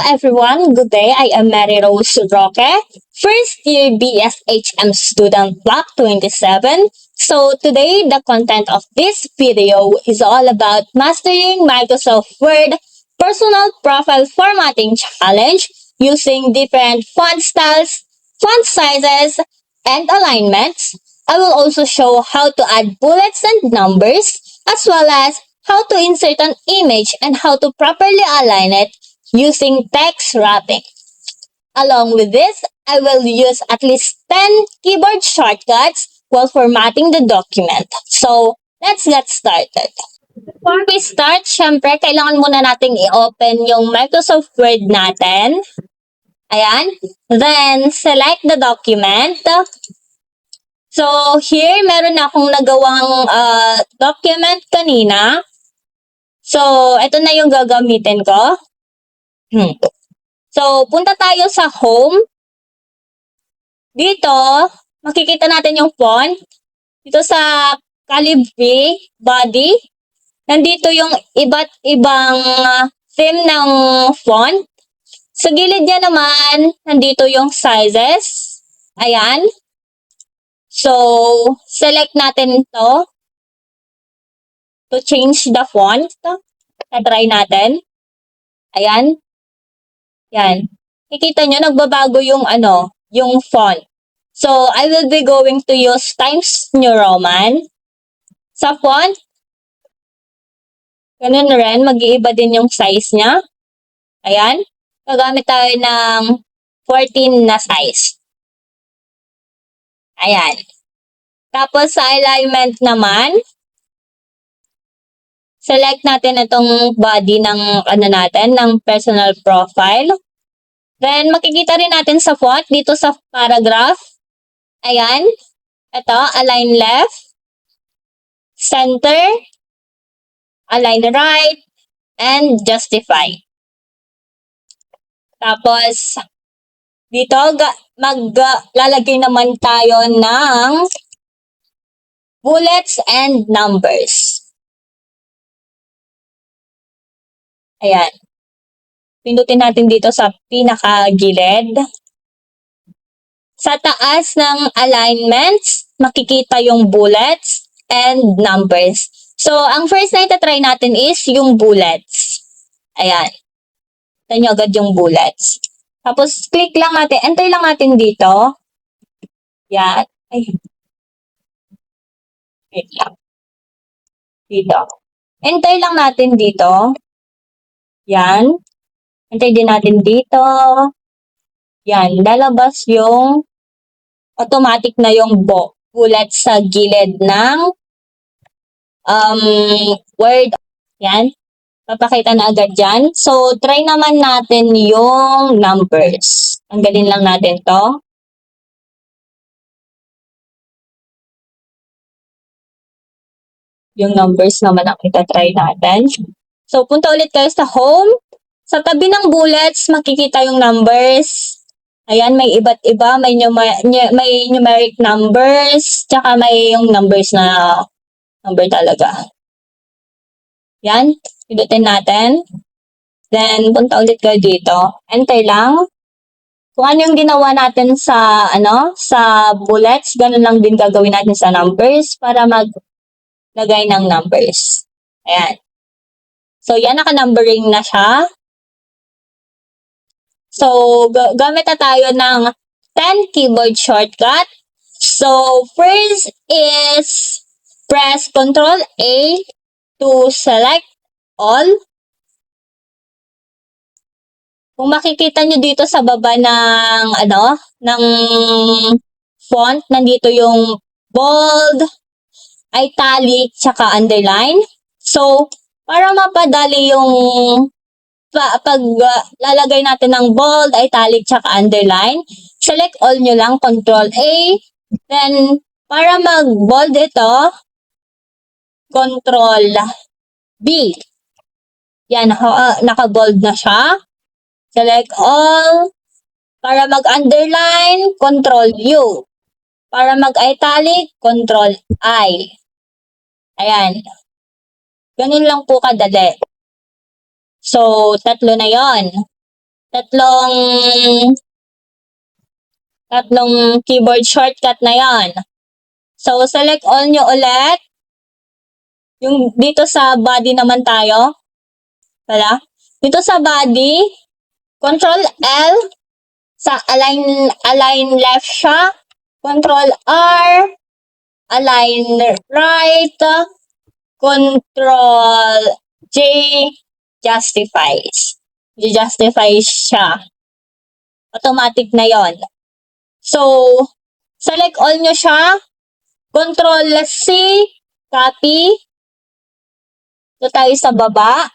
everyone, good day. I am Mary Rose Roque, first year BSHM student block 27. So today the content of this video is all about mastering Microsoft Word personal profile formatting challenge using different font styles, font sizes, and alignments. I will also show how to add bullets and numbers as well as how to insert an image and how to properly align it using text wrapping. Along with this, I will use at least 10 keyboard shortcuts while formatting the document. So, let's get started. Before we start, syempre, kailangan muna nating i-open yung Microsoft Word natin. Ayan. Then, select the document. So, here, meron akong nagawang document kanina. So, ito na yung gagamitin ko. So, punta tayo sa home. Dito, makikita natin yung font. Dito sa Calibri body, nandito yung iba't ibang theme ng font. Sa gilid niya naman, nandito yung sizes. Ayan. So, select natin ito to change the font. Try natin. Ayan. Yan. Kikita nyo, nagbabago yung yung font. So, I will be going to use Times New Roman. Sa font, ganun rin, mag-iiba din yung size niya. Ayan. Gagamit tayo ng 14 na size. Ayan. Tapos sa alignment naman, select natin itong body ng ng personal profile. Then makikita rin natin sa font dito sa paragraph. Ayan. Ito, align left, center, align right, and justify. Tapos dito maglalagay naman tayo ng bullets and numbers. Ayan. Pindutin natin dito sa pinakagilid. Sa taas ng alignments, makikita yung bullets and numbers. So, ang first na itatry natin is yung bullets. Ayan. Tignan nyo agad yung bullets. Tapos, click lang natin, enter lang natin dito. Yan. Ay. Wait lang. Dito. Enter lang natin dito. Yan. Enter din natin dito. Yan. Lalabas yung automatic na yung bullet sa gilid ng Word. Yan. Papakita na agad dyan. So, try naman natin yung numbers. Tanggalin lang natin to. Yung numbers naman ang itatry natin. So, punta ulit kayo sa home. Sa tabi ng bullets, makikita yung numbers. Ayan, may iba't iba. May numeric numbers. Tsaka may yung numbers na number talaga. Yan. Pindutin natin. Then, punta ulit kayo dito. Enter lang. Kung ano yung ginawa natin sa, sa bullets, ganun lang din gagawin natin sa numbers para maglagay ng numbers. Ayan. So, yan, naka-numbering na siya. So, gamit na tayo ng 10 keyboard shortcut. So, first is press Ctrl A to select all. Kung makikita nyo dito sa baba ng, ng font, nandito yung bold, italic, tsaka underline. So, para mapadali yung pag lalagay natin ng bold, italic, tsaka underline, select all nyo lang, Ctrl A. Then, para mag-bold ito, Ctrl B. Yan, naka-bold na siya. Select all. Para mag-underline, Ctrl U. Para mag-italic, Ctrl I. Ayan. Ganun lang po kadali. So, tatlo na yon. tatlong keyboard shortcut na yan. So, select all nyo ulit. Yung dito sa body naman tayo. Wala. Dito sa body, Control L, sa align left siya. Control R, align right. Control J, justifies. I-justify siya. Automatic na yon. So, select all nyo siya. Control C, copy. Ito tayo sa baba.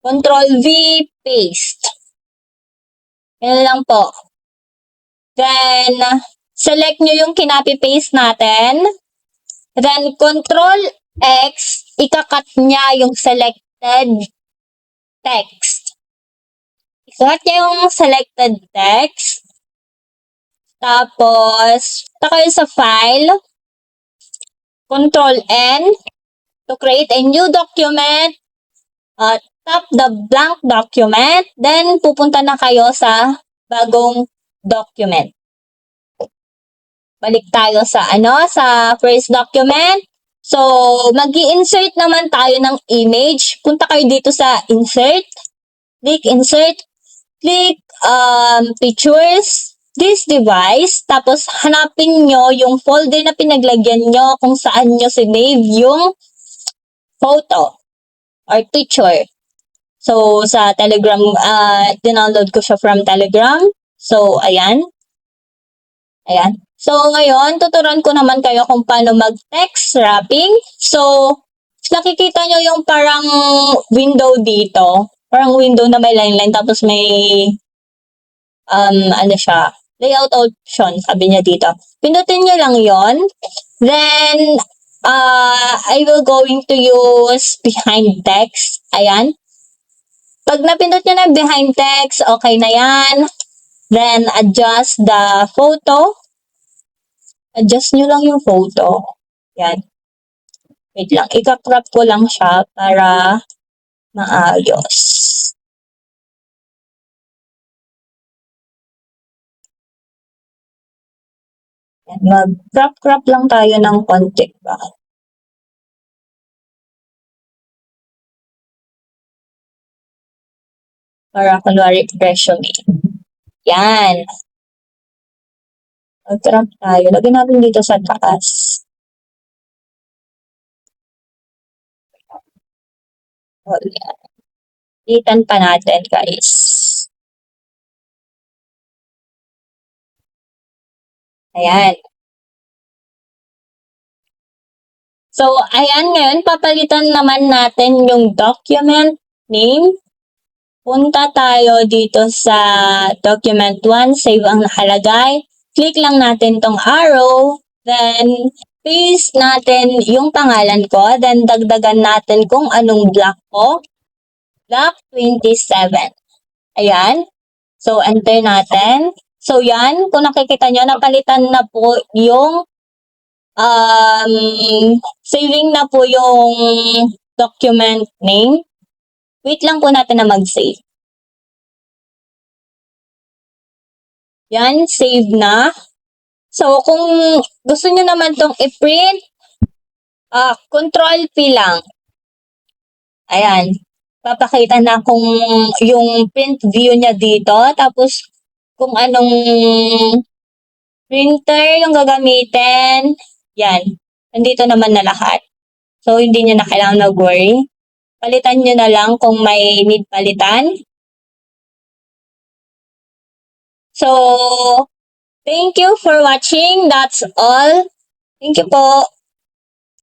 Control V, paste. Yan lang po. Then, select nyo yung kinopy-paste natin. Then, Control X, ikakat niya yung selected text. Ikakat niya yung selected text. Tapos, ito kayo sa file. Control N to create a new document. Tap the blank document. Then, pupunta na kayo sa bagong document. Balik tayo sa sa first document. So, mag-i-insert naman tayo ng image. Punta kayo dito sa insert. Click insert. Click pictures. This device. Tapos, hanapin nyo yung folder na pinaglagyan nyo kung saan nyo sinave yung photo or picture. So, sa Telegram, dinownload ko siya from Telegram. So, ayan. Ayan. So, ngayon, tuturuan ko naman kayo kung paano mag-text wrapping. So, nakikita nyo yung parang window dito. Parang window na may line-line, tapos may, layout option, sabi niya dito. Pindutin nyo lang yon. Then, I will going to use behind text. Ayan. Pag napindot nyo na behind text, okay na yan. Then, adjust the photo. Adjust nyo lang yung photo. Yan. Wait lang. Ika-crop ko lang siya para maayos. Yan. Mag-crop lang tayo ng konti ba? Para kunwari resume. Yan. Mag-crop tayo. Lagyan natin dito sa taas. O, yan. Itan pa natin, guys. Ayan. So, ayan ngayon, papalitan naman natin yung document name. Punta tayo dito sa document 1, save ang nakalagay. Click lang natin tong arrow, then paste natin yung pangalan ko, then dagdagan natin kung anong block ko. Block 27. Ayan. So, enter natin. So, yan. Kung nakikita nyo, napalitan na po yung saving na po yung document name. Wait lang po natin na mag-save. Yan, save na. So, kung gusto nyo naman tong i-print, Control P lang. Ayan. Papakita na kung yung print view niya dito. Tapos, kung anong printer yung gagamitin. Yan. Nandito naman na lahat. So, hindi nyo na kailangan mag-worry. Palitan nyo na lang kung may need palitan. So, thank you for watching. That's all. Thank you po.